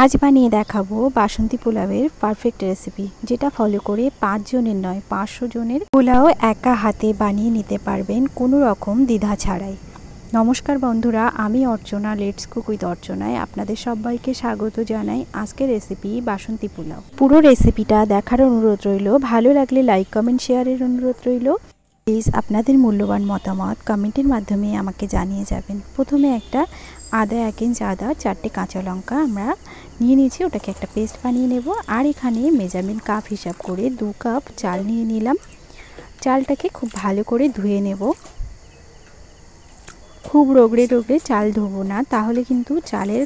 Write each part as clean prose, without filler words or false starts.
আজ বানিয়ে দেখাবো বাসন্তী পোলাওয়ের পারফেক্ট রেসিপি, যেটা ফলো করে 5 জনের নয় 500 জনের পোলাও একা হাতে বানিয়ে নিতে পারবেন কোনো রকম দ্বিধা ছাড়াই। নমস্কার বন্ধুরা, আমি অর্চনা, লেটস কুক উইথ অর্চনায় আপনাদের সবাইকে স্বাগত জানাই। আজকের রেসিপি বাসন্তী পোলাও। পুরো রেসিপিটা দেখার অনুরোধ রইল, ভালো লাগলে লাইক কমেন্ট শেয়ারের অনুরোধ রইল। প্লিজ আপনাদের মূল্যবান মতামত কমেন্টের মাধ্যমে আমাকে জানিয়ে যাবেন। প্রথমে একটা আদা, 1 ইঞ্চ আদা, 4টে কাঁচা লঙ্কা আমরা নিয়ে নিয়েছি, ওটাকে একটা পেস্ট বানিয়ে নেব। আর এখানে মেজারমেন্ট কাপ হিসাব করে 2 কাপ চাল নিয়ে নিলাম। চালটাকে খুব ভালো করে ধুয়ে নেব। খুব রগড়ে রগড়ে চাল ধোবো না, তাহলে কিন্তু চালের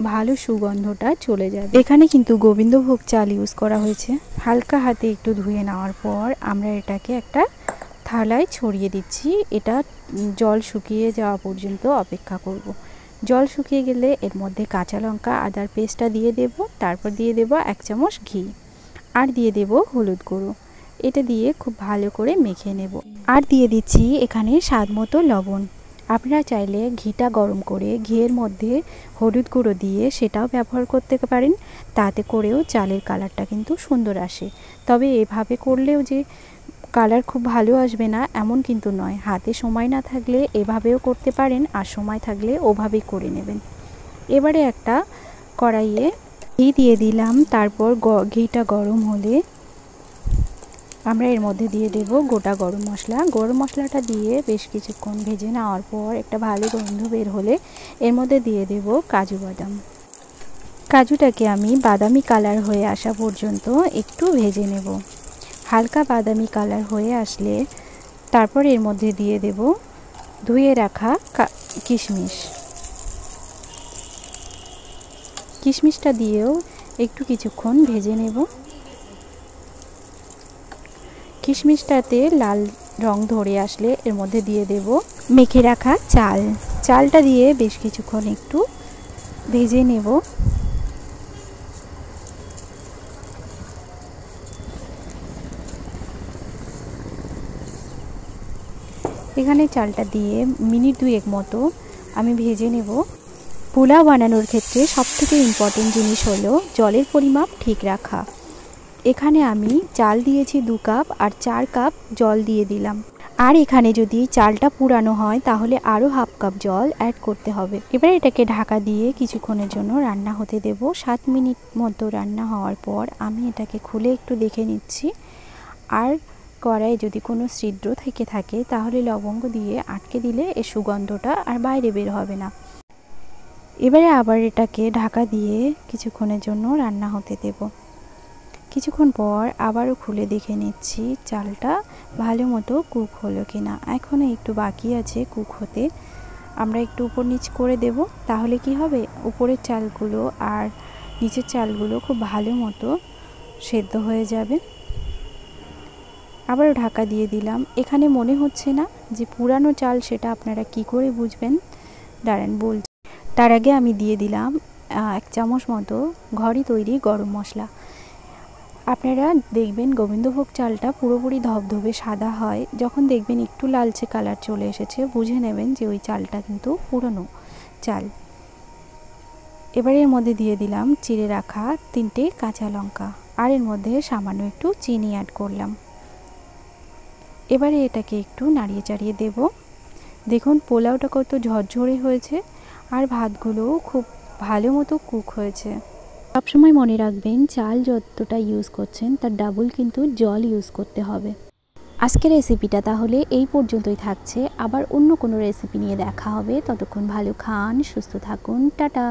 ভালো সুগন্ধটা চলে যাবে। এখানে কিন্তু গোবিন্দভোগ চাল ইউজ করা হয়েছে। হালকা হাতে একটু ধুয়ে নেওয়ার পর আমরা এটাকে একটা থালায় ছড়িয়ে দিচ্ছি। এটা জল শুকিয়ে যাওয়া পর্যন্ত অপেক্ষা করব। জল শুকিয়ে গেলে এর মধ্যে কাঁচা লঙ্কা আদার পেস্টটা দিয়ে দেব। তারপর দিয়ে দেব 1 চামচ ঘি, আর দিয়ে দেব হলুদ গুঁড়ো। এটা দিয়ে খুব ভালো করে মেখে নেব। আর দিয়ে দিচ্ছি এখানে স্বাদ মতো লবণ। আপনারা চাইলে ঘিটা গরম করে ঘিয়ের মধ্যে হলুদ গুঁড়ো দিয়ে সেটাও ব্যবহার করতে পারেন, তাতে করেও চালের কালারটা কিন্তু সুন্দর আসে। তবে এভাবে করলেও যে কালার খুব ভালো আসবে না এমন কিন্তু নয়। হাতে সময় না থাকলে এভাবেও করতে পারেন, আর সময় থাকলে ওভাবেই করে নেবেন। এবারে একটা কড়াইয়ে ঘি দিয়ে দিলাম। তারপর ঘিটা গরম হলে আমরা এর মধ্যে দিয়ে দেব গোটা গরম মশলা। গরম মশলাটা দিয়ে বেশ কিছুক্ষণ ভেজে নেওয়ার পর একটা ভালো গন্ধ বের হলে এর মধ্যে দিয়ে দেব কাজু বাদাম। কাজুটাকে আমি বাদামি কালার হয়ে আসা পর্যন্ত একটু ভেজে নেব। হালকা বাদামি কালার হয়ে আসলে তারপর এর মধ্যে দিয়ে দেব ধুয়ে রাখা কিশমিশ। কিশমিশটা দিয়েও একটু কিছুক্ষণ ভেজে নেব। কিশমিশটাতে লাল রং ধরে আসলে এর মধ্যে দিয়ে দেব মেখে রাখা চাল। চালটা দিয়ে বেশ কিছুক্ষণ একটু ভেজে নেব। এখানে চালটা দিয়ে মিনিট 2 মতো আমি ভেজে নেব। পোলাও বানানোর ক্ষেত্রে সবথেকে ইম্পর্টেন্ট জিনিস হলো জলের পরিমাপ ঠিক রাখা। এখানে আমি চাল দিয়েছি 2 কাপ, আর 4 কাপ জল দিয়ে দিলাম। আর এখানে যদি চালটা পুরানো হয় তাহলে আরও 1/2 কাপ জল অ্যাড করতে হবে। এবার এটাকে ঢাকা দিয়ে কিছুক্ষণের জন্য রান্না হতে দেব। 7 মিনিট মতো রান্না হওয়ার পর আমি এটাকে খুলে একটু দেখে নিচ্ছি। আর কড়াইয়ে যদি কোনো ছিদ্র থেকে থাকে তাহলে লবঙ্গ দিয়ে আটকে দিলে এর সুগন্ধটা আর বাইরে বের হবে না। এবারে আবার এটাকে ঢাকা দিয়ে কিছুক্ষণের জন্য রান্না হতে দেব। কিছুক্ষণ পর আবারও খুলে দেখে নিচ্ছি চালটা ভালো মতো কুক হলো কিনা। এখনও একটু বাকি আছে কুক হতে। আমরা একটু উপর নিচ করে দেব, তাহলে কি হবে উপরের চালগুলো আর নিচের চালগুলো খুব ভালো মতো সেদ্ধ হয়ে যাবে। আবারও ঢাকা দিয়ে দিলাম। এখানে মনে হচ্ছে না যে পুরানো চাল, সেটা আপনারা কি করে বুঝবেন দাঁড়ান বলছি। তার আগে আমি দিয়ে দিলাম 1 চামচ মতো ঘরে তৈরি গরম মশলা। আপনারা দেখবেন গোবিন্দভোগ চালটা পুরোপুরি ধবধবে সাদা হয়। যখন দেখবেন একটু লালচে কালার চলে এসেছে বুঝে নেবেন যে ওই চালটা কিন্তু পুরনো চাল। এবারে এর মধ্যে দিয়ে দিলাম চিড়ে রাখা 3টে কাঁচা লঙ্কা, আর এর মধ্যে সামান্য একটু চিনি অ্যাড করলাম। এবারে এটাকে একটু নাড়িয়ে চাড়িয়ে দেব। দেখুন পোলাওটা কত ঝরঝরে হয়েছে, আর ভাতগুলোও খুব ভালো মতো কুক হয়েছে। সবসময় মনে রাখবেন চাল যতটা ইউজ করছেন তার ডাবল কিন্তু জল ইউজ করতে হবে। আজকের রেসিপিটা তাহলে এই পর্যন্তই থাকছে। আবার অন্য কোনো রেসিপি নিয়ে দেখা হবে। ততক্ষণ ভালো খান, সুস্থ থাকুন, টাটা।